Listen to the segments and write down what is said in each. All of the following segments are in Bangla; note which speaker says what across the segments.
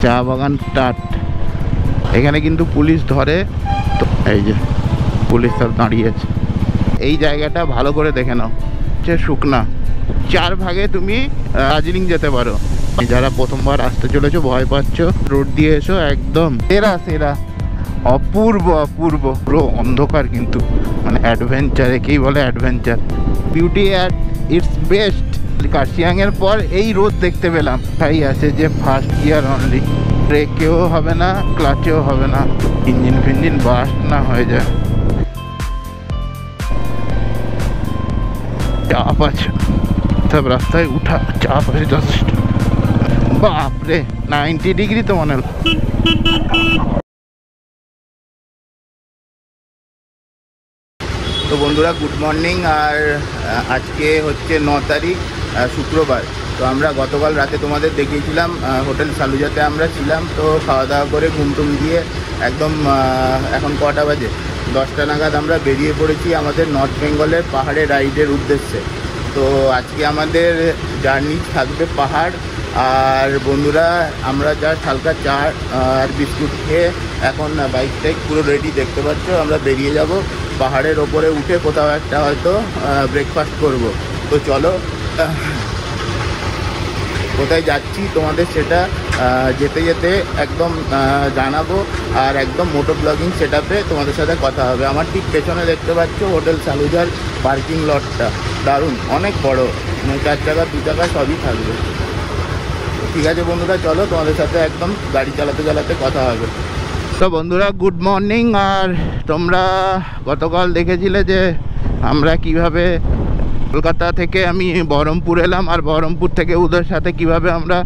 Speaker 1: চা বাগান স্টার্ট। এখানে কিন্তু পুলিশ ধরে, তো এই যে পুলিশ সব দাঁড়িয়ে আছে। এই জায়গাটা ভালো করে দেখে নাও, হচ্ছে শুকনা। 4 ভাগে তুমি দার্জিলিং যেতে পারো। যারা প্রথমবার আসতে চলেছো, ভয় পাচ্ছ, রোড দিয়ে এসো, একদম সেরা সেরা, অপূর্ব অপূর্ব। পুরো অন্ধকার কিন্তু, মানে অ্যাডভেঞ্চার, একেই বলে adventure. Beauty at its best. কার্শিয়াংয়ের পর এই রোড দেখতে পেলাম। তাই আছে যে ফার্স্ট গিয়ার অনলি, ব্রেকেও হবে না, ক্লাচেও হবে না, ইঞ্জিন ফিঞ্জিন বাস্ট না হয়ে যায়। চাপ আছে সব রাস্তায়, উঠা চাপ আছে জাস্ট। বাপরে 90 ডিগ্রি তো মনে হলো। তো বন্ধুরা, গুড মর্নিং। আর আজকে হচ্ছে 9 তারিখ, শুক্রবার। তো আমরা গতকাল রাতে তোমাদের দেখিয়েছিলাম হোটেল সালুজাতে আমরা ছিলাম। তো খাওয়া দাওয়া করে ঘুমটুম দিয়ে একদম এখন কটা বাজে, 10টা নাগাদ আমরা বেরিয়ে পড়েছি আমাদের নর্থ বেঙ্গলের পাহাড়ে রাইডের উদ্দেশ্যে। তো আজকে আমাদের জার্নি থাকবে পাহাড়। আর বন্ধুরা, আমরা জাস্ট হালকা চা আর বিস্কুট খেয়ে এখন বাইকটাই পুরো রেডি, দেখতে পাচ্ছ। আমরা বেরিয়ে যাব পাহাড়ের ওপরে উঠে কোথাও একটা হয়তো ব্রেকফাস্ট করব। তো চলো, কোথায় যাচ্ছি তোমাদের সেটা যেতে যেতে একদম জানাবো। আর একদম মোটো ব্লগিং সেটআপে তোমাদের সাথে কথা হবে। আমার ঠিক পেছনে দেখতে পাচ্ছ হোটেল সালুজার পার্কিং লটটা, দারুণ, অনেক বড়, 4 চাকা 2 চাকা সবই থাকবে। ঠিক আছে বন্ধুরা, চলো তোমাদের সাথে একদম গাড়ি চালাতে চালাতে কথা হবে। তো বন্ধুরা, গুড মর্নিং। আর তোমরা গতকাল দেখেছিলে যে আমরা কিভাবে কলকাতা থেকে আমি বহরমপুর এলাম, আর বহরমপুর থেকে ওদের সাথে কিভাবে আমরা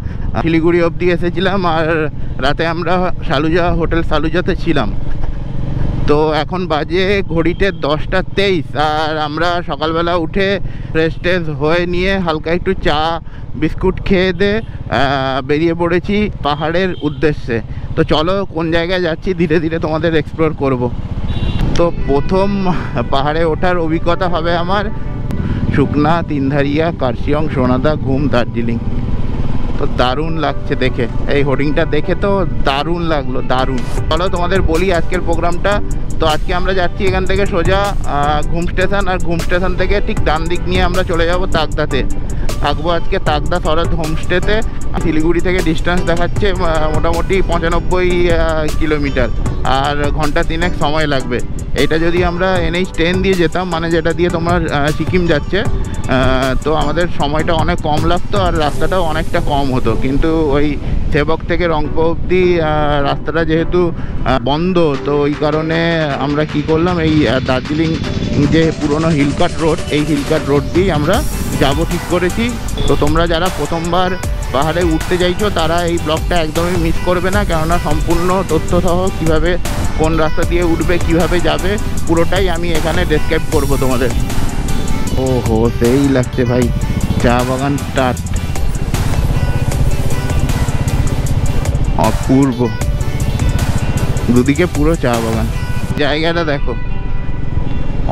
Speaker 1: শিলিগুড়ি অবধি এসেছিলাম, আর রাতে আমরা সালুজা, হোটেল সালুজাতে ছিলাম। তো এখন বাজে ঘড়িতে 10টা 23। আর আমরা সকালবেলা উঠে ফ্রেশ ট্রেশ হয়ে নিয়ে হালকা একটু চা বিস্কুট খেয়ে বেরিয়ে পড়েছি পাহাড়ের উদ্দেশ্যে। তো চলো, কোন জায়গায় যাচ্ছি ধীরে ধীরে তোমাদের এক্সপ্লোর করব। তো প্রথম পাহাড়ে ওঠার অভিজ্ঞতা হবে আমার শুকনা, তিনধারিয়া, কার্শিয়ং, সোনাদা, ঘুম, দার্জিলিং। তো দারুণ লাগছে দেখে, এই হোর্ডিংটা দেখে তো দারুণ লাগলো, দারুণ। চলো তোমাদের বলি আজকের প্রোগ্রামটা। তো আজকে আমরা যাচ্ছি এখান থেকে সোজা ঘুম স্টেশন, আর ঘুম স্টেশন থেকে ঠিক ডান দিক নিয়ে আমরা চলে যাব তাকদাতে। থাকবো আজকে তাকদা শরৎ হোমস্টেতে। শিলিগুড়ি থেকে ডিস্টেন্স দেখাচ্ছে মোটামুটি 95 কিলোমিটার, আর ঘন্টা 3 সময় লাগবে। এটা যদি আমরা NH10 দিয়ে যেতাম, মানে যেটা দিয়ে তোমার সিকিম যাচ্ছে, তো আমাদের সময়টা অনেক কম লাগতো আর রাস্তাটাও অনেকটা কম হতো। কিন্তু ওই সেবক থেকে রংপো অবধি রাস্তাটা যেহেতু বন্ধ, তো ওই কারণে আমরা কি করলাম, এই দার্জিলিং যে পুরনো হিলকাট রোড, এই হিলকাট রোড দিয়েই আমরা যাব ঠিক করেছি। তো তোমরা যারা প্রথমবার পাহাড়ে উঠতে চাইছো তারা এই ব্লগটা একদমই মিস করবে না, কেননা সম্পূর্ণ তথ্যসহ কীভাবে কোন রাস্তা দিয়ে উঠবে, কিভাবে যাবে, পুরোটাই আমি এখানে ডেসক্রাইব করব তোমাদের। ওহো, সেই লাগছে ভাই, চা বাগান স্টার্ট, অপূর্ব, দুদিকে পুরো চা বাগান। জায়গাটা দেখো,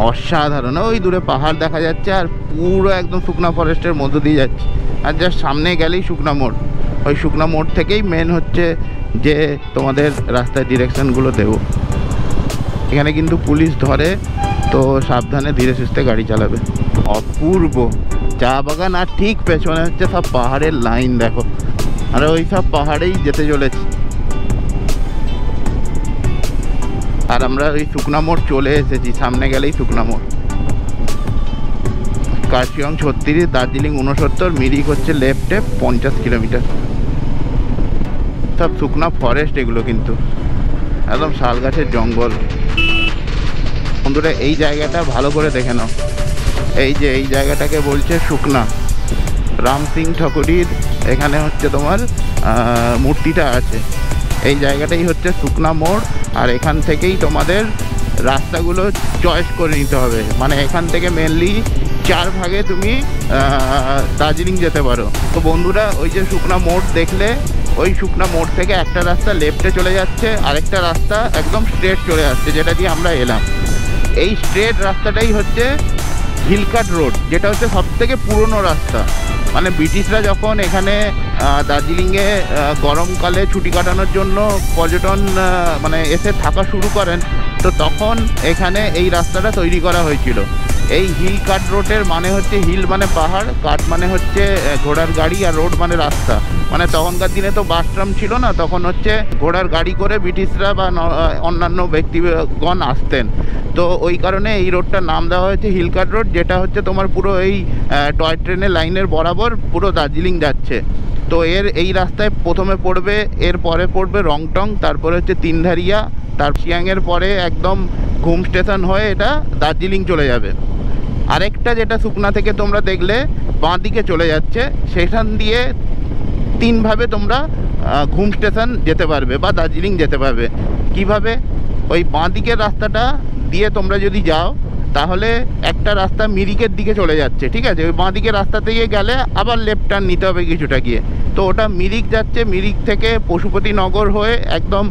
Speaker 1: অসাধারণ। ওই দূরে পাহাড় দেখা যাচ্ছে, আর পুরো একদম শুকনা ফরেস্টের মধ্য দিয়ে যাচ্ছে। আর জাস্ট সামনে গেলেই শুকনা মোড়, ওই শুকনা মোড় থেকেই মেন হচ্ছে যে তোমাদের রাস্তায় ডিরেকশনগুলো দেবো। এখানে কিন্তু পুলিশ ধরে, তো সাবধানে ধীরে সুস্থে গাড়ি চালাবে। অপূর্ব চা বাগান, আর ঠিক পেছনে হচ্ছে সব পাহাড়ের লাইন দেখো, আর ওই সব পাহাড়েই যেতে চলেছি। আর আমরা ওই শুকনা মোড় চলে এসেছি, সামনে গেলেই শুকনা মোড়। কার্শিয়ং 36, দার্জিলিং 69, মিরিক হচ্ছে লেফটে 50 কিলোমিটার। সব শুকনা ফরেস্ট এগুলো, কিন্তু একদম শাল গাছের জঙ্গল। বন্ধুরা, এই জায়গাটা ভালো করে দেখে নাও, এই যে এই জায়গাটাকে বলছে শুকনা। রাম সিং ঠাকুরের এখানে হচ্ছে তোমার মূর্তিটা আছে। এই জায়গাটাই হচ্ছে শুকনা মোড়, আর এখান থেকেই তোমাদের রাস্তাগুলো চয়েস করে নিতে হবে। মানে এখান থেকে মেনলি 4 ভাগে তুমি দার্জিলিং যেতে পারো। তো বন্ধুরা, ওই যে শুকনা মোড় দেখলে, ওই শুকনা মোড় থেকে একটা রাস্তা লেফটে চলে যাচ্ছে, আরেকটা রাস্তা একদম স্ট্রেট চলে যাচ্ছে, যেটা দিয়ে আমরা এলাম। এই স্ট্রেট রাস্তাটাই হচ্ছে হিলকাট রোড, যেটা হচ্ছে সব থেকে পুরনো রাস্তা। মানে ব্রিটিশরা যখন এখানে দার্জিলিংয়ে গরমকালে ছুটি কাটানোর জন্য পর্যটন মানে এসে থাকা শুরু করেন, তো তখন এখানে এই রাস্তাটা তৈরি করা হয়েছিল। এই হিল কাট রোডের মানে হচ্ছে হিল মানে পাহাড়, কাট মানে হচ্ছে ঘোড়ার গাড়ি, আর রোড মানে রাস্তা। মানে তখনকার দিনে তো বাস ট্রাম ছিল না, তখন হচ্ছে ঘোড়ার গাড়ি করে ব্রিটিশরা বা অন্যান্য ব্যক্তিগণ আসতেন। তো ওই কারণে এই রোডটার নাম দেওয়া হয়েছে হিল কাট রোড, যেটা হচ্ছে তোমার পুরো এই টয় ট্রেনের লাইনের বরাবর পুরো দার্জিলিং যাচ্ছে। তো এই রাস্তায় প্রথমে পড়বে, এর পরে পড়বে রংটং, তারপরে হচ্ছে তিনধারিয়া, তার শিয়াংয়ের পরে একদম ঘুম স্টেশন হয়ে এটা দার্জিলিং চলে যাবে। আরেকটা যেটা সুকনা থেকে তোমরা দেখলে বাঁ দিকে চলে যাচ্ছে, সেখান দিয়ে তিনভাবে তোমরা ঘুম স্টেশন যেতে পারবে বা দার্জিলিং যেতে পারবে। কিভাবে? ওই বাঁ দিকের রাস্তাটা দিয়ে তোমরা যদি যাও, তাহলে একটা রাস্তা মিরিকের দিকে চলে যাচ্ছে, ঠিক আছে? ওই বাঁ দিকের রাস্তা থেকে গেলে আবার লেফট টার্ন নিতে হবে কিছুটা গিয়ে, তো ওটা মিরিক যাচ্ছে। মিরিক থেকে পশুপতিনগর হয়ে একদম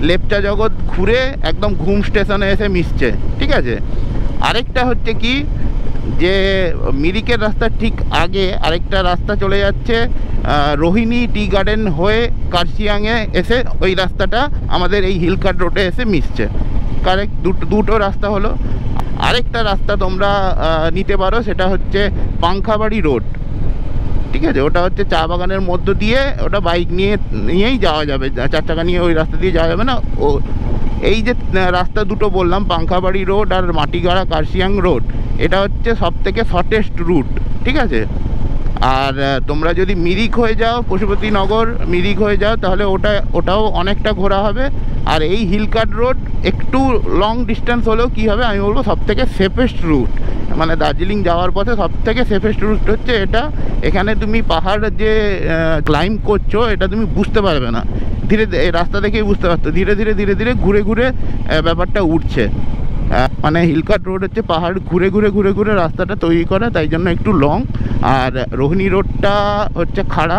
Speaker 1: লেপচা জগৎ ঘুরে একদম ঘুম স্টেশনে এসে মিশছে, ঠিক আছে? আরেকটা হচ্ছে কি, যে মিরিকের রাস্তার ঠিক আগে আরেকটা রাস্তা চলে যাচ্ছে রোহিণী টি গার্ডেন হয়ে কার্শিয়াংয়ে এসে ওই রাস্তাটা আমাদের এই হিল কাট রোডে এসে মিশছে। কারেক্ট, দুটো রাস্তা হলো। আরেকটা রাস্তা তোমরা নিতে পারো, সেটা হচ্ছে পাংখাবাড়ি রোড, ঠিক আছে? ওটা হচ্ছে চা বাগানের মধ্য দিয়ে, ওটা বাইক নিয়েই যাওয়া যাবে, 4 চাকা নিয়ে ওই রাস্তা দিয়ে যাওয়া যাবে না। ও এই যে রাস্তা দুটো বললাম, পাংখাবাড়ি রোড আর মাটিগাড়া কার্শিয়াং রোড, এটা হচ্ছে সবথেকে শর্টেস্ট রুট, ঠিক আছে? আর তোমরা যদি মিরিক হয়ে যাও, পশুপতিনগর মিরিক হয়ে যাও, তাহলে ওটাও অনেকটা ঘোরা হবে। আর এই হিল কাট রোড একটু লং ডিস্টেন্স হলেও কী হবে, আমি বলবো সবথেকে সেফেস্ট রুট। মানে দার্জিলিং যাওয়ার পথে সবথেকে সেফেস্ট রুট হচ্ছে এটা। এখানে তুমি পাহাড় যে ক্লাইম্ব করছো, এটা তুমি বুঝতে পারবে না, ধীরে এই রাস্তা দেখেই বুঝতে পারতো, ধীরে ধীরে ঘুরে ঘুরে ব্যাপারটা উঠছে। মানে হিল কাট রোড হচ্ছে পাহাড় ঘুরে ঘুরে রাস্তাটা তৈরি করা, তাই জন্য একটু লং। আর রোহিণী রোডটা হচ্ছে খাড়া,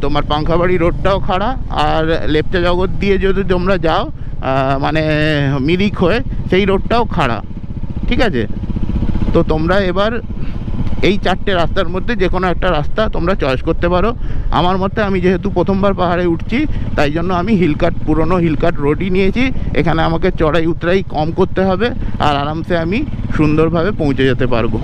Speaker 1: তোমার পাংখাবাড়ি রোডটাও খাড়া। আর লেপচা জগৎ দিয়ে যদি তোমরা যাও মানে মিরিক হয়ে, সেই রোডটাও খাড়া, ঠিক আছে? তো তোমরা এবার এই 4টে রাস্তার মধ্যে যে কোনো একটা রাস্তা তোমরা চয়েস করতে পারো। আমার মতে, আমি যেহেতু প্রথমবার পাহাড়ে উঠছি, তাই জন্য আমি পুরনো হিল কাট রোডই নিয়েছি। এখানে আমাকে চড়াই উতরাই কম করতে হবে, আর আরামসে আমি সুন্দরভাবে পৌঁছে যেতে পারবো।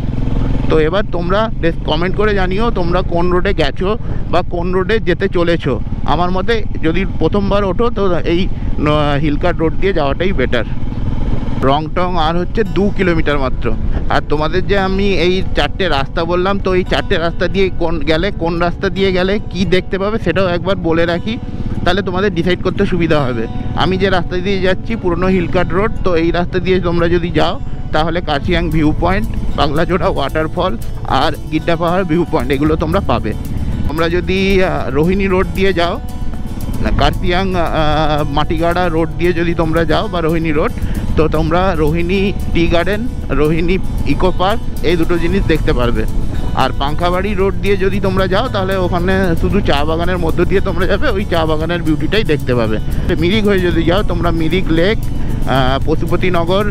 Speaker 1: তো এবার তোমরা কমেন্ট করে জানিও তোমরা কোন রোডে গেছো বা কোন রোডে যেতে চলেছো। আমার মতে যদি প্রথমবার ওঠো, তো এই হিল কাট রোড দিয়ে যাওয়াটাই বেটার। রংটং আর হচ্ছে 2 কিলোমিটার মাত্র। আর তোমাদের যে আমি এই 4টে রাস্তা বললাম, তো এই 4টে রাস্তা দিয়ে কোন রাস্তা দিয়ে গেলে কি দেখতে পাবে, সেটাও একবার বলে রাখি, তাহলে তোমাদের ডিসাইড করতে সুবিধা হবে। আমি যে রাস্তা দিয়ে যাচ্ছি পুরনো হিল কাট রোড, তো এই রাস্তা দিয়ে তোমরা যদি যাও, তাহলে কার্শিয়াং ভিউ পয়েন্ট, পাগলাচোড়া ওয়াটারফল আর গিড্ডা পাহাড় ভিউ পয়েন্ট, এগুলো তোমরা পাবে। তোমরা যদি রোহিণী রোড দিয়ে যাও, কার্শিয়াং মাটিগাড়া রোড দিয়ে যদি তোমরা যাও, বা রোহিণী রোড, তো তোমরা Rohini tea garden, Rohini eco park, এই দুটো জিনিস দেখতে পারবে। আর পাংখাবাড়ি রোড দিয়ে যদি তোমরা যাও, তাহলে ওখানে শুধু চা বাগানের মধ্য দিয়ে তোমরা যাবে, ওই চা বাগানের বিউটিটাই দেখতে পাবে। মিরিক হয়ে যদি যাও, তোমরা মিরিক লেক, পশুপতিনগর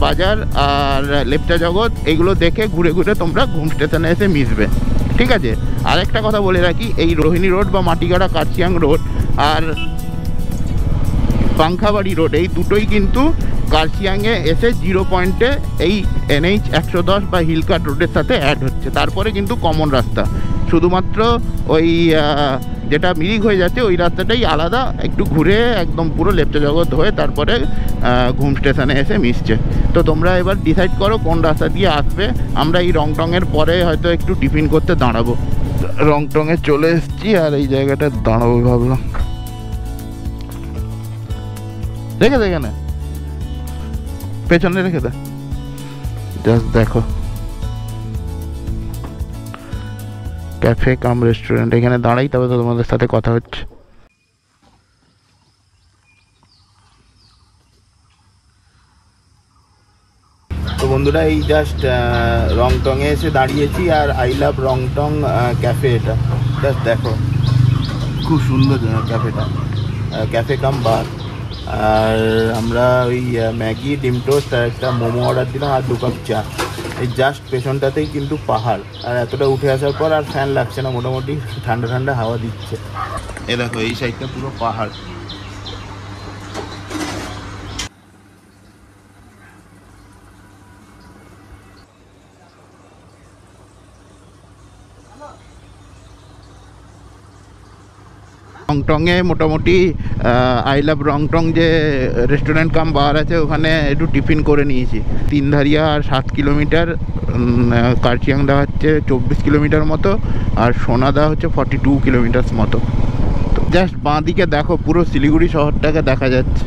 Speaker 1: বাজার আর লেপচা জগৎ, এগুলো দেখে ঘুরে ঘুরে তোমরা ঘুম স্টেশনে এসে মিশবে, ঠিক আছে? আরেকটা কথা বলে রাখি, এই রোহিণী রোড বা মাটিগাড়া কার্শিয়াং রোড আর পাংখাবাড়ি রোড, এই দুটোই কিন্তু কার্শিয়াংয়ে এসে 0 পয়েন্টে এই NH 110 বা হিল কাট রোডের সাথে অ্যাড হচ্ছে। তারপরে কিন্তু কমন রাস্তা, শুধুমাত্র ওই যেটা মিরিক হয়ে যাচ্ছে, ওই রাস্তাটাই আলাদা, একটু ঘুরে একদম পুরো লেপচা জগৎ হয়ে তারপরে ঘুম স্টেশনে এসে মিশছে। তো তোমরা এবার ডিসাইড করো কোন রাস্তা দিয়ে আসবে। আমরা এই রংটংয়ের পরে হয়তো একটু টিফিন করতে দাঁড়াবো। রংটংয়ে চলে এসেছি, আর এই জায়গাটা দাঁড়াবো ভাবলাম। রেখে দে, এখানে পেছনে রেখে দে, জাস্ট দেখো ক্যাফে কাম রেস্টুরেন্ট, এখানে দাঁড়াই, তবে তো তোমাদের সাথে কথা হচ্ছে। তো বন্ধুরা, এই জাস্ট রংটংয়ে এসে দাঁড়িয়েছি, আর আই লাভ রংটং ক্যাফে, এটা জাস্ট দেখো, খুব সুন্দর ক্যাফেটা, ক্যাফে কাম বার। আর আমরা ওই ম্যাগি, ডিম টোস্ট আর একটা মোমো অর্ডার দিলাম, আর 2 কাপ চা। এই জাস্ট পেছনটাতেই কিন্তু পাহাড়, আর এতটা উঠে আসার পর আর ফ্যান লাগছে না, মোটামুটি ঠান্ডা ঠান্ডা হাওয়া দিচ্ছে। এ দেখো এই সাইডটা পুরো পাহাড়। রংটংয়ে মোটামুটি আই লাভ রংটং যে রেস্টুরেন্ট কাম বার আছে, ওখানে একটু টিফিন করে নিয়েছি। তিনধারিয়া আর 7 কিলোমিটার, কার্চিয়াং দেখাচ্ছে 24 কিলোমিটার মতো, আর সোনাদা হচ্ছে 42 কিলোমিটার মতো। তো জাস্ট বাঁ দিকে দেখো পুরো শিলিগুড়ি শহরটাকে দেখা যাচ্ছে।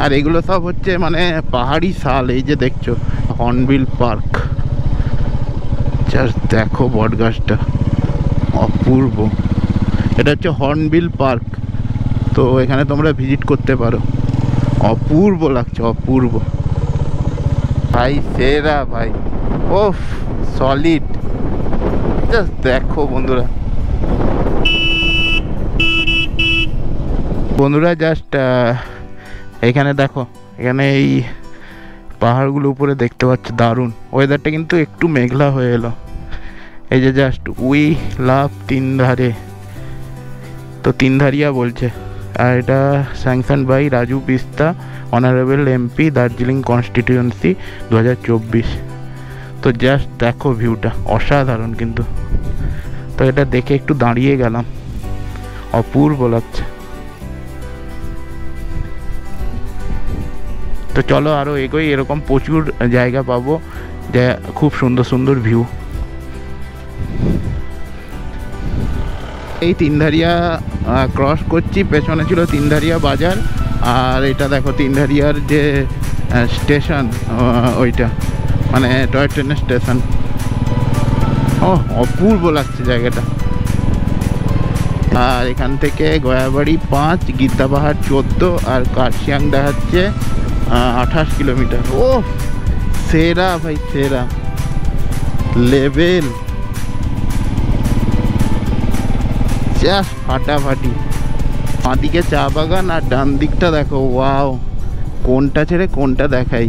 Speaker 1: আর এগুলো সব হচ্ছে মানে পাহাড়ি শাল। এই যে দেখছো হর্নবিল পার্ক, জাস্ট দেখো বট গাছটা অপূর্ব। এটা হচ্ছে হর্নবিল পার্ক, তো এখানে তোমরা ভিজিট করতে পারো। অপূর্ব লাগছে, অপূর্ব ভাই, সেরা ভাই, ওফ সলিড। জাস্ট দেখো বন্ধুরা, জাস্ট এখানে দেখো, এখানে এই পাহাড়গুলো উপরে দেখতে পাচ্ছ, দারুণ। ওয়েদারটা কিন্তু একটু মেঘলা হয়ে এলো। এই যে জাস্ট উই লাভ তিনধারে, তো তিনধারিয়া বলছে। আর এটা স্যাংশন বাই রাজু পিস্তা, অনারেবল এমপি, দার্জিলিং কনস্টিটিউয়েন্সি 2024। তো জাস্ট দেখো ভিউটা অসাধারণ কিন্তু। তো এটা দেখে একটু দাঁড়িয়ে গেলাম, অপূর্ব লাগছে। তো চলো আরও এগোই, এরকম প্রচুর জায়গা পাবো যা খুব সুন্দর সুন্দর ভিউ। এই তিনধারিয়া ক্রস করছি, পেছনে ছিল তিনধারিয়া বাজার, আর এটা দেখো তিনধারিয়ার যে স্টেশন, ওইটা মানে টয় ট্রেনের স্টেশন। ও অপূর্ব লাগছে জায়গাটা। আর এখান থেকে গয়াবাড়ি 5, গিদ্দা পাহাড় 14, আর কার্শিয়াং দেখাচ্ছে 28 কিলোমিটার। ও সেরা ভাই, সেরা লেভেল, জাস্ট ফাটাফাটি। বাঁদিকে চা বাগান, আর ডান দিকটা দেখো, ওয়াও, কোনটা ছেড়ে কোনটা দেখাই,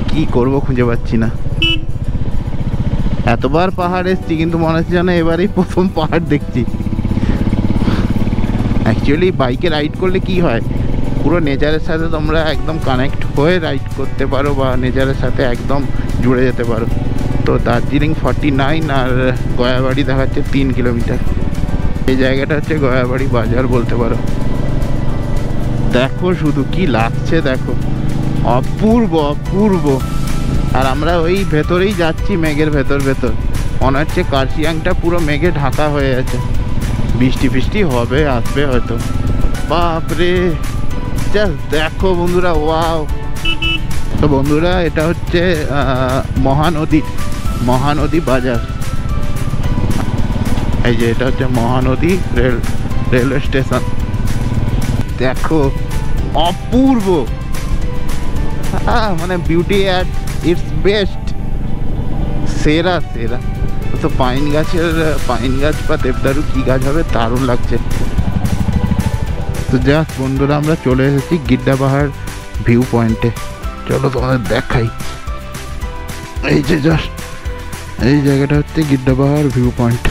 Speaker 1: কি করব খুঁজে পাচ্ছি না। এতবার পাহাড় এসছি কিন্তু মনে হচ্ছে যেন এবারেই প্রথম পাহাড় দেখছি। অ্যাকচুয়ালি বাইকে রাইড করলে কি হয়, পুরো নেচারের সাথে তোমরা একদম কানেক্ট হয়ে রাইড করতে পারো, বা নেচারের সাথে একদম জুড়ে যেতে পারো। তো দার্জিলিং 49, আর গয়াবাড়ি দেখাচ্ছে 3 কিলোমিটার। এই জায়গাটা হচ্ছে গয়াবাড়ি বাজার বলতে পারো। দেখো শুধু কি লাগছে, দেখো অপূর্ব অপূর্ব। আর আমরা ওই ভেতরেই যাচ্ছি, মেঘের ভেতর মনে হচ্ছে কার্শিয়াংটা পুরো মেঘে ঢাকা হয়ে আছে। বৃষ্টি ফিষ্টি হবে, আসবে হয়তো। বাপরে, জাস্ট দেখো বন্ধুরা, ওয়াও। তো বন্ধুরা এটা হচ্ছে মহানদী বাজার। এই যে এটা হচ্ছে মহানদী রেলওয়ে স্টেশন। দেখো অপূর্ব, মানে বিউটি অ্যাট ইটস বেস্ট, সেরা। তো পাইন গাছ বা দেবদারু কি গাছ হবে, দারুণ লাগছে। তো জাস্ট বন্ধুরা আমরা চলে এসেছি গিদ্দা পাহাড় ভিউ পয়েন্টে। চলো তোমাদের দেখাই। এই যে জাস্ট এই জায়গাটা হচ্ছে গিদ্দা পাহাড় ভিউ পয়েন্ট।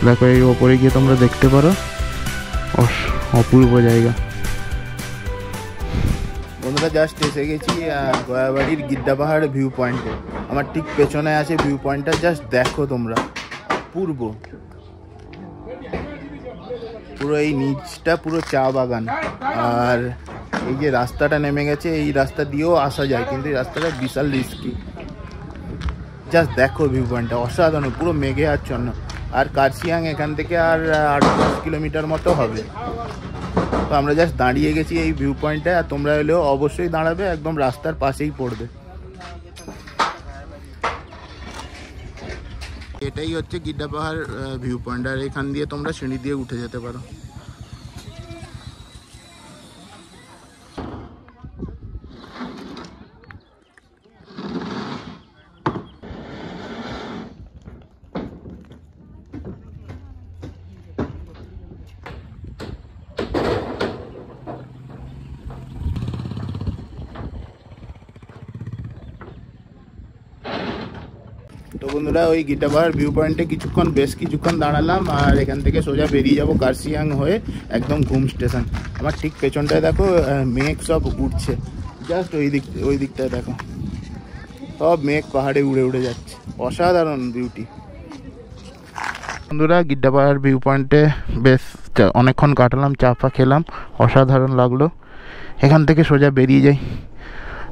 Speaker 1: দেখো এই ওপরে গিয়ে তোমরা দেখতে পারো, অপূর্ব জায়গা। বন্ধুরা জাস্ট এসে গেছি গয়াবাড়ির গিদ্দা পাহাড় ভিউ পয়েন্টে। আমার ঠিক পেছনে আছে ভিউ পয়েন্টটা, জাস্ট দেখো তোমরা, অপূর্ব। পুরো এই নিচটা পুরো চা বাগান, আর এই যে রাস্তাটা নেমে গেছে, এই রাস্তা দিয়েও আসা যায়, কিন্তু এই রাস্তাটা বিশাল রিস্কি। জাস্ট দেখো ভিউ পয়েন্টটা অসাধারণ, পুরো মেঘে আচ্ছন্ন। আর কার্শিয়াং এখান থেকে আর 8-10 কিলোমিটার মতো হবে। তো আমরা জাস্ট দাঁড়িয়ে গেছি এই ভিউ পয়েন্টে, আর তোমরা এলেও অবশ্যই দাঁড়াবে, একদম রাস্তার পাশেই পড়বে। এটাই হচ্ছে গিদ্দা পাহাড় ভিউ পয়েন্ট, আর এখান দিয়ে তোমরা সিঁড়ি দিয়ে উঠে যেতে পারো। বন্ধুরা ওই গিটারপাড়ার ভিউ পয়েন্টে বেশ কিছুক্ষণ দাঁড়ালাম, আর এখান থেকে সোজা বেরিয়ে যাব কার্শিয়াং হয়ে একদম ঘুম স্টেশন। আমার ঠিক পেছনটায় দেখো মেঘ সব উঠছে, জাস্ট ওই দিকটায় দেখো সব মেঘ পাহাড়ে উড়ে উড়ে যাচ্ছে, অসাধারণ বিউটি। বন্ধুরা গিড্ডাপাড়ার ভিউ পয়েন্টে বেশ অনেকক্ষণ কাটালাম, চা ফা খেলাম, অসাধারণ লাগলো। এখান থেকে সোজা বেরিয়ে যাই,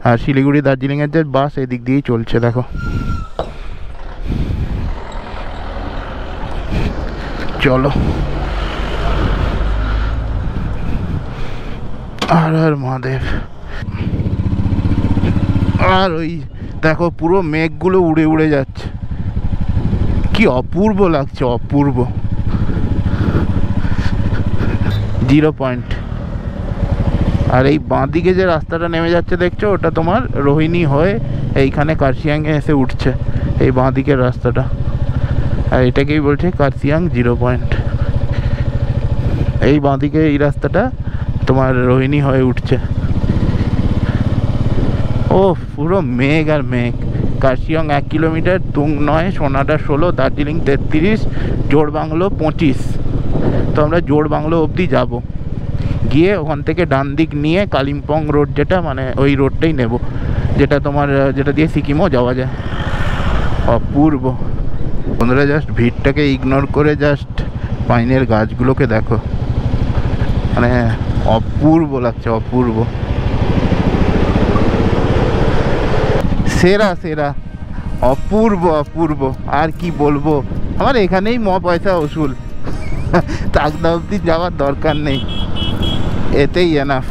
Speaker 1: আর শিলিগুড়ি দার্জিলিংয়ের যে বাস এদিক দিয়েই চলছে দেখো। চলো আর মহাদেব। আর ওই দেখো পুরো মেঘগুলো উড়ে উড়ে যাচ্ছে, কি অপূর্ব লাগছে, অপূর্ব। 0 পয়েন্ট। আর এই বাঁ দিকে যে রাস্তাটা নেমে যাচ্ছে দেখছো, ওটা তোমার রোহিণী হয়ে এইখানে কার্শিয়াংয়ে এসে উঠছে, এই বাঁ দিকের রাস্তাটা। আর এটাকেই বলছে কার্শিয়াং 0 পয়েন্ট। এই বাঁ দিকে এই রাস্তাটা তোমার রোহিণী হয়ে উঠছে। ও পুরো মেঘ আর মেঘ। কার্শিয়াং 1 কিলোমিটার, তুং 9, সোনাডা 16, দার্জিলিং 33, জোড়বাংলো 25। তো আমরা জোড়বাংলো অবধি যাব, গিয়ে ওখান থেকে ডান দিক নিয়ে কালিম্পং রোড, যেটা মানে ওই রোডটাই নেব, যেটা তোমার যেটা দিয়ে সিকিমও যাওয়া যায়। অপূর্ব। বন্ধুরা জাস্ট ভিড়টাকে ইগনোর করে জাস্ট পাইনের গাছগুলোকে দেখো, মানে অপূর্ব লাগছে, অপূর্ব। সেরা সেরা, অপূর্ব অপূর্ব। আর কি বলবো, আমার এখানেই পয়সা ওসুল, তাকদা অবধি যাওয়ার দরকার নেই, এতেই এনাফ।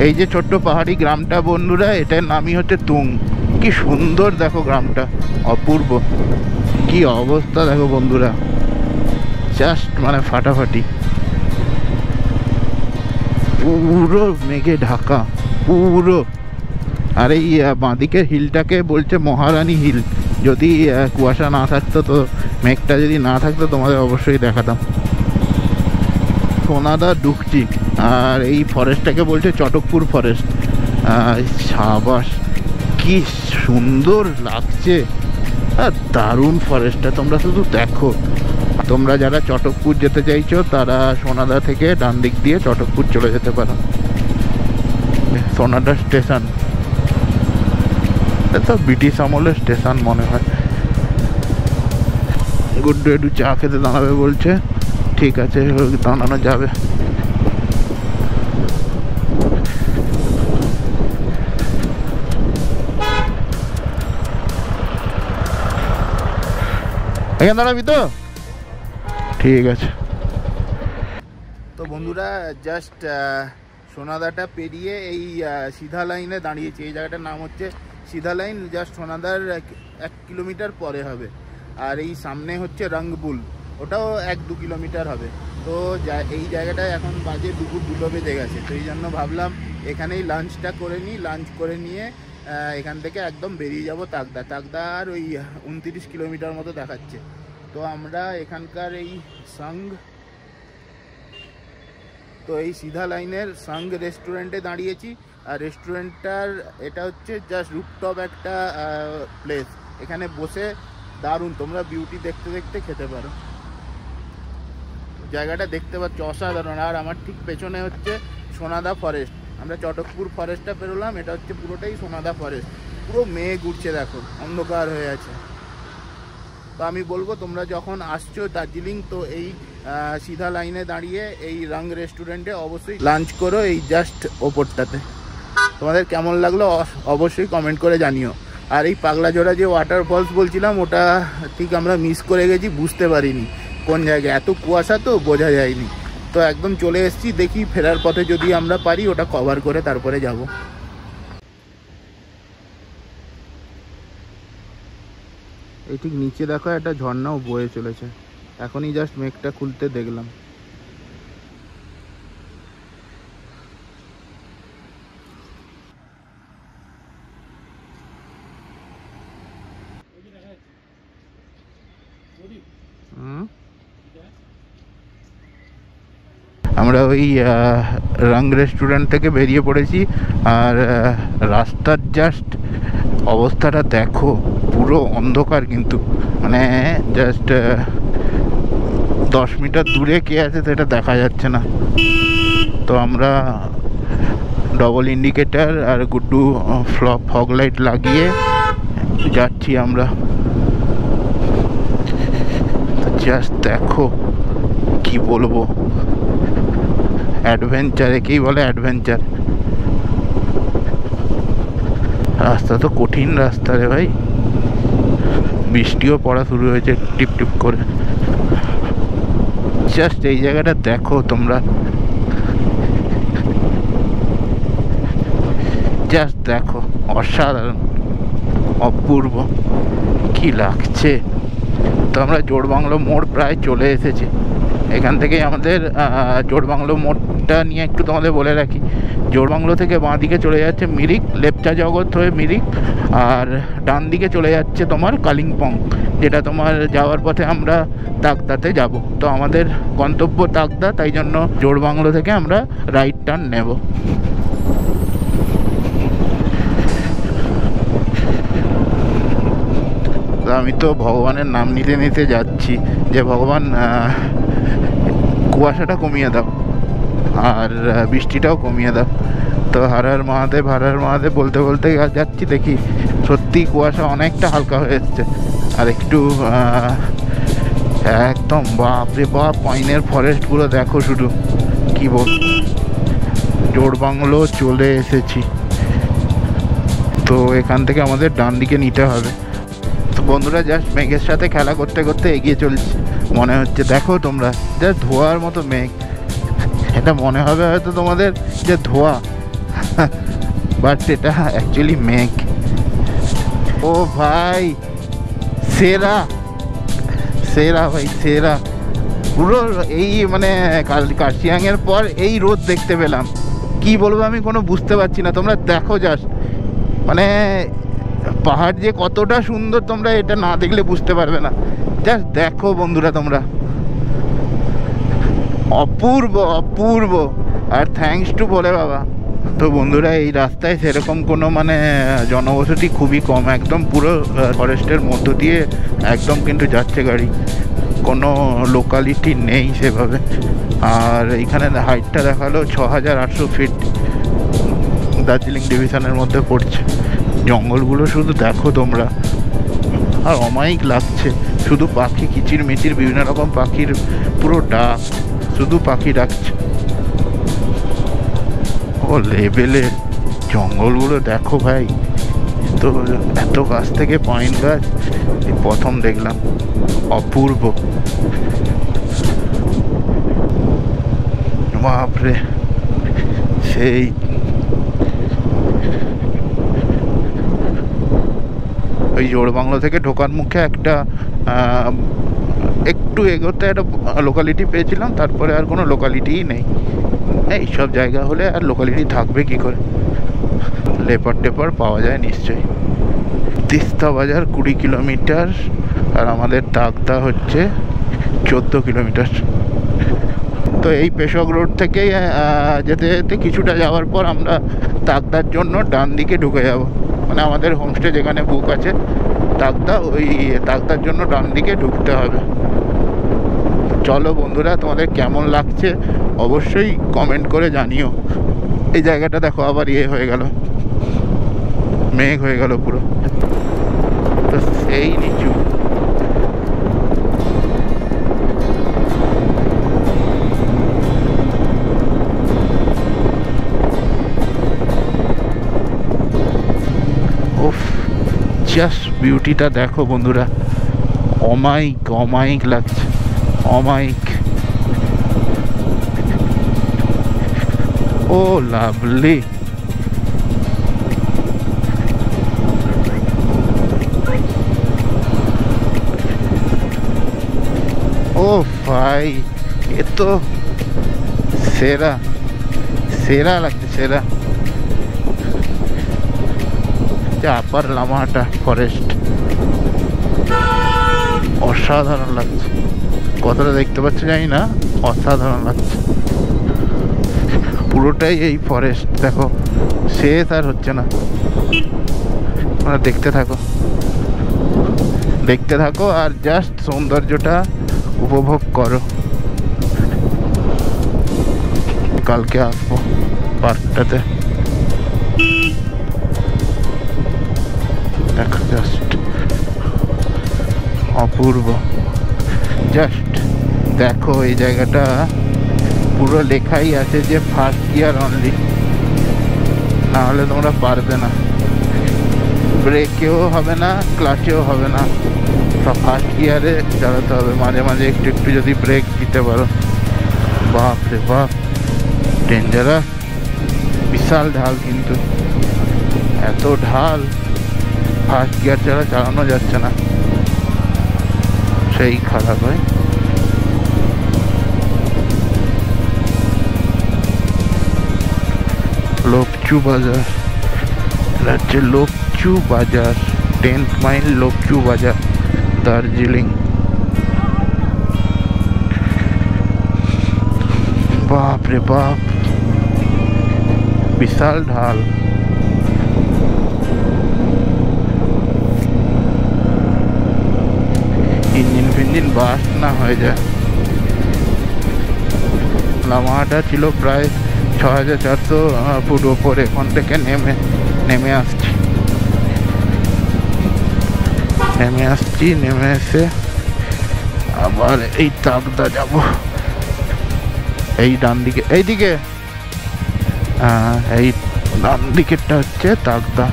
Speaker 1: এই যে ছোট্ট পাহাড়ি গ্রামটা বন্ধুরা, এটার নামই হচ্ছে তুং। কি সুন্দর দেখো গ্রামটা, অপূর্ব। কি অবস্থা দেখো বন্ধুরা, জাস্ট মানে ফাটাফাটি। পুরো মেঘে ঢাকা পুরো। আর এই বাঁদিকের হিলটাকে বলছে মহারানী হিল। যদি কুয়াশা না থাকতো, তো মেঘটা যদি না থাকতো, তোমাদের অবশ্যই দেখাতাম। সোনাদা ঢুকছি, আর এই ফরেস্টটাকে বলছে চটকপুর ফরেস্ট। সাবাস, কি সুন্দর লাগছে, আর দারুণ ফরেস্টটা, তোমরা শুধু দেখো। তোমরা যারা চটকপুর যেতে চাইছো, তারা সোনাদা থেকে ডান দিক দিয়ে চটকপুর চলে যেতে পারো। সোনাদা স্টেশন, এটা ব্রিটিশ আমলের স্টেশন মনে হয়। গুড্ডু একটু চা খেতে দাঁড়াবে বলছে, ঠিক আছে দাঁড়ানো যাবে। এখানে দাঁড়াবি তো, ঠিক আছে। তো বন্ধুরা জাস্ট সোনাদাটা পেরিয়ে এই সিধা লাইনে দাঁড়িয়েছি। এই জায়গাটার নাম হচ্ছে সিধা লাইন, জাস্ট সোনাদার 1 কিলোমিটার পরে হবে। আর এই সামনে হচ্ছে রংবুল, ওটাও 1-2 কিলোমিটার হবে। তো এই জায়গাটায় এখন বাজে দুপুর 2টো বেজে গেছে, তো এই জন্য ভাবলাম এখানেই লাঞ্চটা করে নিই। লাঞ্চ করে নিয়ে এখান থেকে একদম বেরিয়ে যাব তাকদা। আর ওই 29 কিলোমিটার মতো দেখাচ্ছে। তো আমরা এখানকার এই এই সিধা লাইনের সাং রেস্টুরেন্টে দাঁড়িয়েছি। আর রেস্টুরেন্টটার এটা হচ্ছে জাস্ট রুফটপ একটা প্লেস, এখানে বসে দারুণ তোমরা বিউটি দেখতে দেখতে খেতে পারো। জায়গাটা দেখতে পাচ্ছ অসাধারণ। আর আমার ঠিক পেছনে হচ্ছে সোনাদা ফরেস্ট। আমরা চটকপুর ফরেস্টটা পেরোলাম, এটা হচ্ছে পুরোটাই সোনাদা ফরেস্ট। পুরো মেঘ উঠছে দেখো, অন্ধকার হয়ে আছে। তো আমি বলবো তোমরা যখন আসছো দার্জিলিং, তো এই সিধা লাইনে দাঁড়িয়ে এই রং রেস্টুরেন্টে অবশ্যই লাঞ্চ করো, এই জাস্ট ওপরটাতে। তোমাদের কেমন লাগলো অবশ্যই কমেন্ট করে জানিও। আর এই পাগলাজোড়া যে ওয়াটারফলস বলছিলাম, ওটা ঠিক আমরা মিস করে গেছি, বুঝতে পারিনি কোন জায়গায়, এত কুয়াশা তো বোঝা যায়নি। তো একদম চলে এসেছি, দেখি ফেরার পথে যদি আমরা পারি ওটা কভার করে তারপরে যাব। এই ঠিক নিচে দেখো একটা ঝর্ণাও বয়ে চলেছে, এখনই জাস্ট মেঘটা খুলতে দেখলাম। আমরা ওই রং রেস্টুরেন্ট থেকে বেরিয়ে পড়েছি। আর রাস্তার জাস্ট অবস্থাটা দেখো, পুরো অন্ধকার কিন্তু, মানে জাস্ট 10 মিটার দূরে কে আছে সেটা দেখা যাচ্ছে না। তো আমরা ডবল ইন্ডিকেটার আর গুড্ডু ফগ লাইট লাগিয়ে যাচ্ছি আমরা। জাস্ট দেখো, কি বলবো, অ্যাডভেঞ্চার, একেই বলে অ্যাডভেঞ্চার। রাস্তা তো কঠিন রাস্তা রে ভাই, বৃষ্টিও পড়া শুরু হয়েছে টিপ টিপ করে। জাস্ট এই জায়গাটা দেখো তোমরা, জাস্ট দেখো, অসাধারণ, অপূর্ব, কি লাগছে। তো আমরা জোড়বাংলো মোড় প্রায় চলে এসেছি। এখান থেকেই আমাদের জোড়বাংলো মোড়টা নিয়ে একটু তোমাদের বলে রাখি। জোড়বাংলো থেকে বাঁ দিকে চলে যাচ্ছে মিরিক, লেপচা জগৎ হয়ে মিরিক, আর ডান দিকে চলে যাচ্ছে তোমার কালিম্পং, যেটা তোমার যাওয়ার পথে আমরা তাকদাতে যাব। তো আমাদের গন্তব্য তাকদা, তাই জন্য জোড়বাংলো থেকে আমরা রাইট টার্ন নেব। আমি তো ভগবানের নাম নিতে নিতে যাচ্ছি যে ভগবান কুয়াশাটা কমিয়ে দাও আর বৃষ্টিটাও কমিয়ে দাও। তো হর হর মহাদেব, হর হর মহাদেব বলতে বলতে যাচ্ছি, দেখি সত্যি কুয়াশা অনেকটা হালকা হয়ে এসছে। আর একটু একদম বাপরে বাপ, পাইনের ফরেস্টগুলো দেখো শুধু, কি বল। জোড়বাংলো চলে এসেছি, তো এখান থেকে আমাদের ডান দিকে নিতে হবে। তো বন্ধুরা জাস্ট মেঘের সাথে খেলা করতে করতে এগিয়ে চলছে মনে হচ্ছে। দেখো তোমরা, জাস্ট ধোয়ার মতো মেঘ। এটা মনে হবে হয়তো তোমাদের যে ধোয়া, বাট এটা অ্যাকচুয়ালি মেঘ। ও ভাই, সেরা সেরা ভাই, সেরা। পুরো এই মানে কার্শিয়াংয়ের পর এই রোদ দেখতে পেলাম, কি বলবো আমি কোনো বুঝতে পারছি না। তোমরা দেখো জাস্ট, মানে পাহাড় যে কতটা সুন্দর তোমরা এটা না দেখলে বুঝতে পারবে না। জাস্ট দেখো বন্ধুরা তোমরা, অপূর্ব অপূর্ব। আর থ্যাঙ্কস টু ভোলে বাবা। তো বন্ধুরা এই রাস্তায় সেরকম কোনো মানে জনবসতি খুবই কম, একদম পুরো ফরেস্টের মধ্য দিয়ে একদম কিন্তু যাচ্ছে গাড়ি, কোনো লোকালিটি নেই সেভাবে। আর এখানে হাইটটা দেখালো 6800 ফিট, দার্জিলিং ডিভিশনের মধ্যে পড়ছে। জঙ্গলগুলো শুধু দেখো তোমরা, আর অমায়িক লাগছে। শুধু পাখি কিচির মিচির, বিভিন্ন রকম পাখির পুরো ডাক, শুধু পাখি ডাকছে। ও লেভেলের জঙ্গলগুলো দেখো ভাই। তো এত গাছ থেকে পাইন গাছ এই প্রথম দেখলাম, অপূর্ব। বাপরে, সেই ওই জোড়বাংলো থেকে ঢোকার মুখে একটা একটু এগোতে একটা লোকালিটি পেয়েছিলাম, তারপরে আর কোনো লোকালিটিই নেই। এইসব জায়গা হলে আর লোকালিটি থাকবে কি করে? লেপার টেপার পাওয়া যায় নিশ্চয়ই। তিস্তা বাজার 20 কিলোমিটার, আর আমাদের তাকদা হচ্ছে 14 কিলোমিটার। তো এই পেশক রোড থেকে যেতে যেতে কিছুটা যাওয়ার পর আমরা তাকদার জন্য ডান দিকে ঢুকে যাব। মানে আমাদের হোমস্টে যেখানে বুক আছে তাকদা, ওই তাকদার জন্য ডান দিকে ঢুকতে হবে। চলো বন্ধুরা, তোমাদের কেমন লাগছে অবশ্যই কমেন্ট করে জানিও। এই জায়গাটা দেখো আবার ইয়ে হয়ে গেল, মেঘ হয়ে গেল পুরো, তো সেই নিচু। ওফ, জাস্ট বিউটিটা দেখো বন্ধুরা, অমায়িক অমায়িক লাগছে, অমায়িক। ও লাভলি। ও ভাই, এ তো সেরা সেরা লাগছে, সেরা। আপার লামাহাটা ফরেস্ট অসাধারণ লাগছে। কতটা দেখতে পাচ্ছ জানি না, অসাধারণ লাগছে। পুরোটাই এই ফরেস্ট দেখো, শেষ আর হচ্ছে না। তোমরা দেখতে থাকো আর জাস্ট সৌন্দর্যটা উপভোগ করো। কালকে আসবো পার্কটাতে, দেখো জাস্ট অপূর্ব। জাস্ট দেখো এই জায়গাটা পুরো লেখাই আছে যে ফার্স্ট গিয়ার অনলি, না হলে তোমরা পারবে না, ব্রেকেও হবে না, ক্লাচেও হবে না, সব ফার্স্ট গিয়ারে চালাতে হবে। মাঝে মাঝে একটু একটু যদি ব্রেক দিতে পারো। বাপ রে বাপ, ডেঞ্জারাস, বিশাল ঢাল, কিন্তু এত ঢাল ফার্স্ট গিয়ার ছাড়া চালানো যাচ্ছে না, সেই খারাপ হয়। লোকচু বাজার, এটা হচ্ছে লোকচু বাজার, 10th মাইল লোকচু বাজার, দার্জিলিং। বাপ রে বাপ, বিশাল ঢাল। ইঞ্জিন ফিঞ্জিন বাস্ট না হয়ে যায়। লামাটা ছিল প্রায় 6400 ফুট ওপরে, এখান থেকে নেমে আসছি, নেমে এসে আবার এই তাকদা যাব, এই ডান দিকে, এইদিকে, এই ডান দিকেরটা হচ্ছে তাকদা।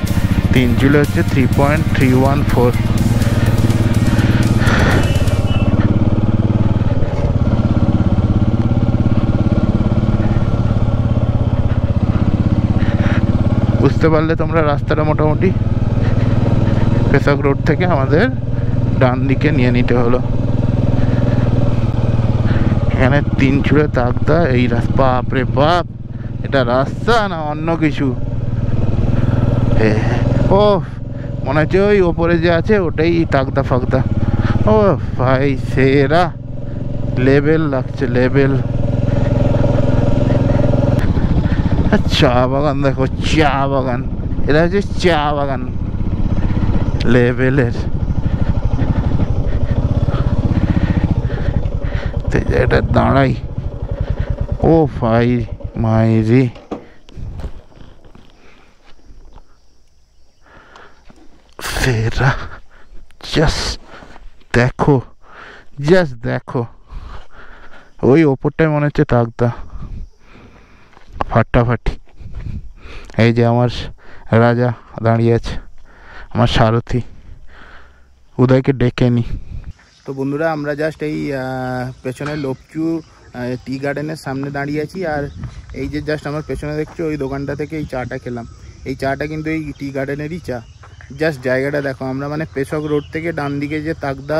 Speaker 1: 3 চুলে হচ্ছে 3.314। বুঝতে পারলে তোমরা রাস্তাটা মোটামুটি পেশাক রোড থেকে আমাদের ডান দিকে নিয়ে নিতে হলো। এখানে 3 চুলে তাকদা, এই রাস্তা, বাপ রে বাপ, এটা রাস্তা না অন্য কিছু। ও মনে হচ্ছে ওই ওপরে যে আছে ওটাই তাকদা ফাকদা। ও ভাই সেরা লেভেল লাগছে, লেভেল। চা বাগান দেখো, চা বাগান, এটা হচ্ছে চা বাগান লেভেলের। এটা দাঁড়াই, ও ভাই মাইরি, সেরা। জাস্ট দেখো, জাস্ট দেখো, ওই ওপরটাই মনে হচ্ছে তাকদা, ফাটাফাটি। এই যে আমার রাজা দাঁড়িয়ে আছে, আমার সারথি, উদয়কে ডেকে নি। তো বন্ধুরা, আমরা জাস্ট এই পেছনে লোকচু টি গার্ডেনের সামনে দাঁড়িয়ে আছি, আর এই যে জাস্ট আমার পেছনে দেখছো ওই দোকানটা থেকে এই চাটা খেলাম। এই চাটা কিন্তু এই টি গার্ডেনেরই চা। জাস্ট জায়গাটা দেখো, আমরা মানে পেশক রোড থেকে ডান দিকে যে তাকদা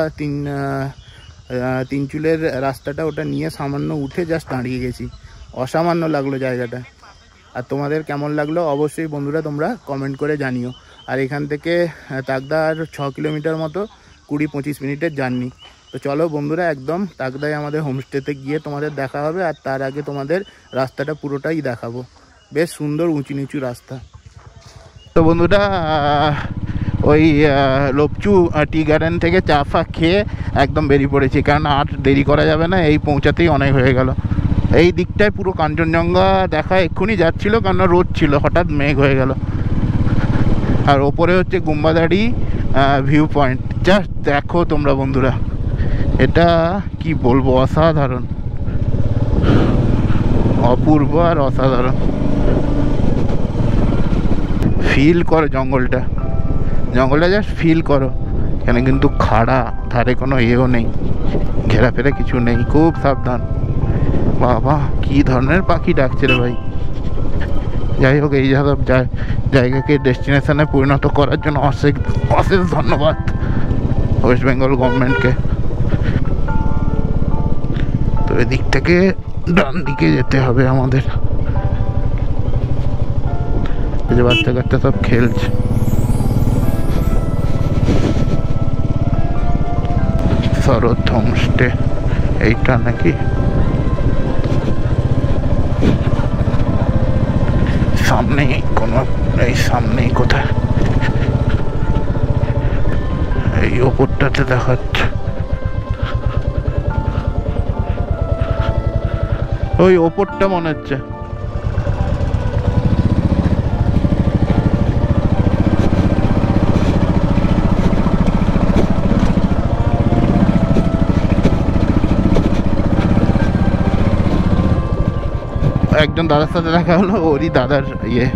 Speaker 1: 3 চুলের রাস্তাটা, ওটা নিয়ে সামান্য উঠে জাস্ট দাঁড়িয়ে গেছি। অসামান্য লাগলো জায়গাটা। আর তোমাদের কেমন লাগলো অবশ্যই বন্ধুরা তোমরা কমেন্ট করে জানিও। আর এখান থেকে তাকদা আর 6 কিলোমিটার মতো, 20-25 মিনিটের জার্নি। তো চলো বন্ধুরা, একদম তাকদায় আমাদের হোমস্টেতে গিয়ে তোমাদের দেখা হবে। আর তার আগে তোমাদের রাস্তাটা পুরোটাই দেখাবো, বেশ সুন্দর উঁচু নিচু রাস্তা। তো বন্ধুরা, ওই লোকচু টি গার্ডেন থেকে চা ফা খেয়ে একদম বেরিয়ে পড়েছি, কারণ আর দেরি করা যাবে না, এই পৌঁছাতেই অনেক হয়ে গেল। এই দিকটায় পুরো কাঞ্চনজঙ্ঘা দেখা এক্ষুনি যাচ্ছিল, কারণ রোদ ছিল, হঠাৎ মেঘ হয়ে গেল। আর ওপরে হচ্ছে গুম্বাদাড়ি ভিউ পয়েন্ট। জাস্ট দেখো তোমরা বন্ধুরা, এটা কি বলবো, অসাধারণ, অপূর্ব আর অসাধারণ। ফিল করো জঙ্গলটা, জাস্ট ফিল করো। এখানে কিন্তু খাড়া, ধারে কোনো ইয়েও নেই, ঘেরাফেরা কিছু নেই, খুব সাবধান। বাবা কি ধরনের পাখি ডাকছে রে ভাই। যাই হোক, এই সব জায়গাকে ডেস্টিনেশনে পরিণত করার জন্য অশেষ ধন্যবাদ ওয়েস্ট বেঙ্গল গভর্নমেন্টকে। তো এদিক থেকে ডান দিকে যেতে হবে আমাদের। এই যে বাচ্চা কাচ্চা সব খেলছে। শরৎ হোমস্টে এইটা নাকি, সামনেই কোনো, এই সামনেই কোথায়, ওই ওপরটাতে দেখাচ্ছে, ওই ওপরটা মনে হচ্ছে। একজন দাদার সাথে দেখা হলো, ওরই দাদার ইয়ে।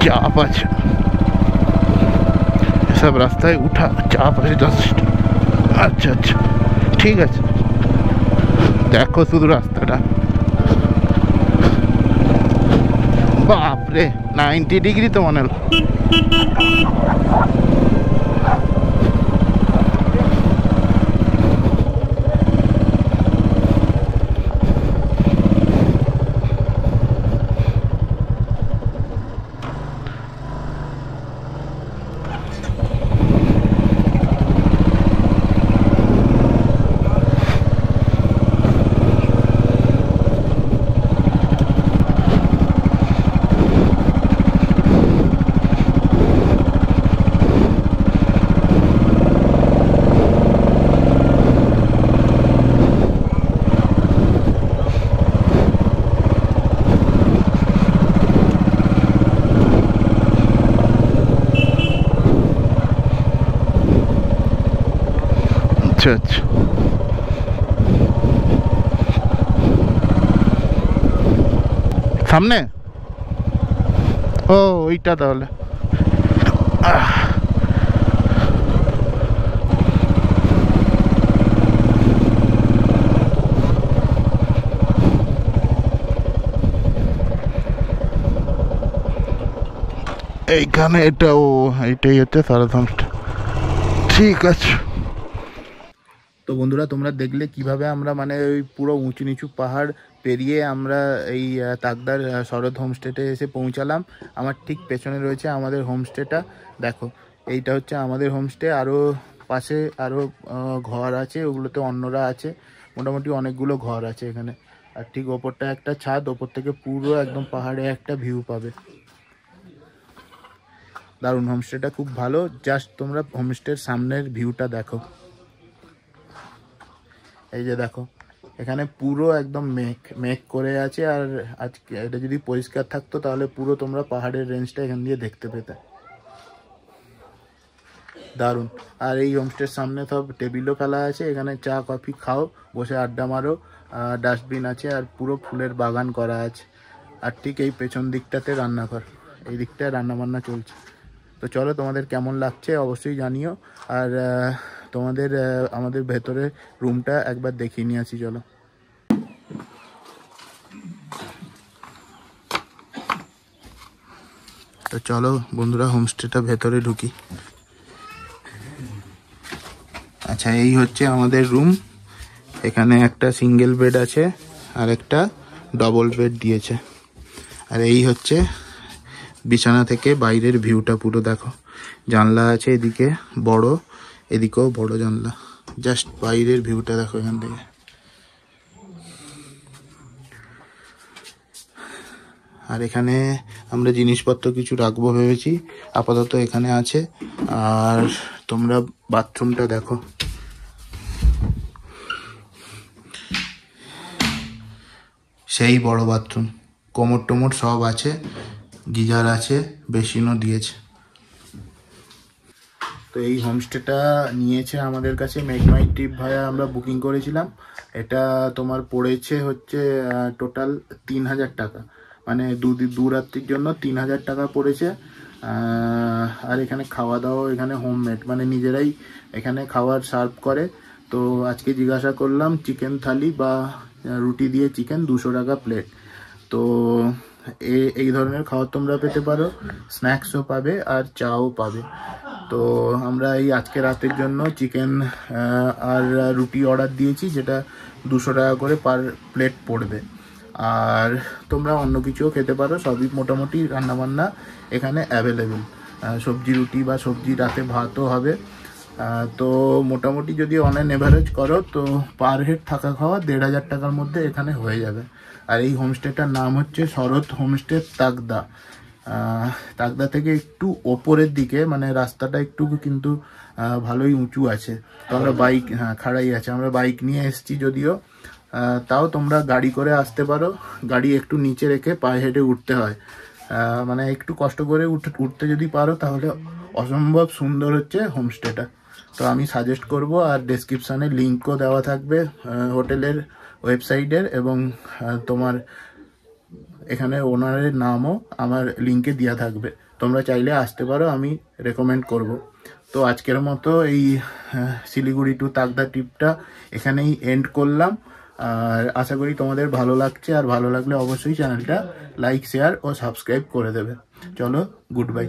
Speaker 1: চাপ আছে এসব রাস্তায় উঠা, চাপ আছে যথেষ্ট। আচ্ছা আচ্ছা ঠিক আছে, দেখো শুধু রাস্তাটা, বাপরে 90 ডিগ্রি তো মনে হলো। আচ্ছা আচ্ছা, সামনে ও ওইটা তাহলে। এইখানে এটা, ও এইটাই হচ্ছে শরৎ হোমস্টে। ঠিক আছে। তো বন্ধুরা, তোমরা দেখলে কিভাবে আমরা মানে ওই পুরো উঁচু নিচু পাহাড় পেরিয়ে আমরা এই তাকদার শরৎ হোমস্টেতে এসে পৌঁছালাম। আমার ঠিক পেছনে রয়েছে আমাদের হোমস্টেটা, দেখো এইটা হচ্ছে আমাদের হোমস্টে। আরও পাশে আরও ঘর আছে, ওগুলোতে অন্যরা আছে, মোটামুটি অনেকগুলো ঘর আছে এখানে। আর ঠিক ওপরটা একটা ছাদ, ওপর থেকে পুরো একদম পাহাড়ে একটা ভিউ পাবে। দারুণ, হোমস্টেটা খুব ভালো। জাস্ট তোমরা হোমস্টের সামনের ভিউটা দেখো, এই যে দেখো এখানে পুরো একদম মেঘ করে আছে। আর আজকে এটা যদি পরিষ্কার থাকতো তাহলে পুরো তোমরা পাহাড়ের রেঞ্জটা এখান দিয়ে দেখতে পেতে। দারুণ। আর এই হোমস্টের সামনে সব টেবিলও ফেলা আছে, এখানে চা কফি খাও, বসে আড্ডা মারো। ডাস্টবিন আছে আর পুরো ফুলের বাগান করা আছে। আর ঠিক এই পেছন দিকটাতে রান্নাঘর, এই দিকটায় রান্নাবান্না চলছে। তো চলো, তোমাদের কেমন লাগছে অবশ্যই জানিও। আর তোমাদের আমাদের ভেতরে রুমটা একবার দেখিয়ে নিয়ে আসি, চলো। তো চলো বন্ধুরা, হোমস্টেটা ভেতরে ঢুকি। আচ্ছা, এই হচ্ছে আমাদের রুম। এখানে একটা সিঙ্গেল বেড আছে আর একটা ডবল বেড দিয়েছে। আর এই হচ্ছে বিছানা থেকে বাইরের ভিউটা পুরো দেখো। জানলা আছে এদিকে বড়, এদিকেও বড় জানলা। জাস্ট বাইরের ভিউটা দেখো এখান থেকে। আর এখানে আমরা জিনিসপত্র কিছু রাখবো ভেবেছি, আপাতত এখানে আছে। আর তোমরা বাথরুমটা দেখো, সেই বড় বাথরুম, কোমর টোমর সব আছে, গিজার আছে, বেসিনও দিয়েছে। তো এই হোমস্টেটা নিয়েছে আমাদের কাছে মেঘমাই ট্রিপ ভায়া, আমরা বুকিং করেছিলাম। এটা তোমার পড়েছে হচ্ছে টোটাল 3000 টাকা, মানে দু রাত্রির জন্য 3000 টাকা পড়েছে। আর এখানে খাওয়া দাওয়া এখানে হোমমেড, মানে নিজেরাই এখানে খাবার সার্ভ করে। তো আজকে জিজ্ঞাসা করলাম, চিকেন থালি বা রুটি দিয়ে চিকেন 200 টাকা প্লেট। তো এই ধরনের খাবার তোমরা পেতে পারো, স্ন্যাক্সও পাবে আর চাও পাবে। তো আমরা এই আজকে রাতের জন্য চিকেন আর রুটি অর্ডার দিয়েছি, যেটা 200 টাকা করে পার প্লেট পড়বে। আর তোমরা অন্য কিছুও খেতে পারো, সবই মোটামুটি রান্নাবান্না এখানে অ্যাভেলেবেল। সবজি রুটি বা সবজি রাতে ভাতও হবে। তো মোটামুটি যদি অন অ্যান এভারেজ করো তো পার হেড থাকা খাওয়া 1500 টাকার মধ্যে এখানে হয়ে যাবে। আর এই হোমস্টেটার নাম হচ্ছে শরৎ হোমস্টে তাকদা। তাকদা থেকে একটু ওপরের দিকে, মানে রাস্তাটা একটু কিন্তু ভালোই উঁচু আছে। তো আমরা বাইক, খাড়াই আছে, আমরা বাইক নিয়ে এসেছি যদিও, তাও তোমরা গাড়ি করে আসতে পারো। গাড়ি একটু নিচে রেখে পায়ে হেঁটে উঠতে হয়, মানে একটু কষ্ট করে উঠতে যদি পারো তাহলে অসম্ভব সুন্দর হচ্ছে হোমস্টেটা। তো আমি সাজেস্ট করব, আর ডেসক্রিপশানে লিঙ্কও দেওয়া থাকবে হোটেলের ওয়েবসাইটের, এবং তোমার এখানে ওনারের নামও আমার লিঙ্কে দেওয়া থাকবে, তোমরা চাইলে আসতে পারো, আমি রেকমেন্ড করব। তো আজকের মতো এই শিলিগুড়ি টু তাকদা ট্রিপটা এখানেই এন্ড করলাম। আর আশা করি তোমাদের ভালো লাগছে, আর ভালো লাগলে অবশ্যই চ্যানেলটা লাইক, শেয়ার ও সাবস্ক্রাইব করে দেবে। চলো, গুড বাই।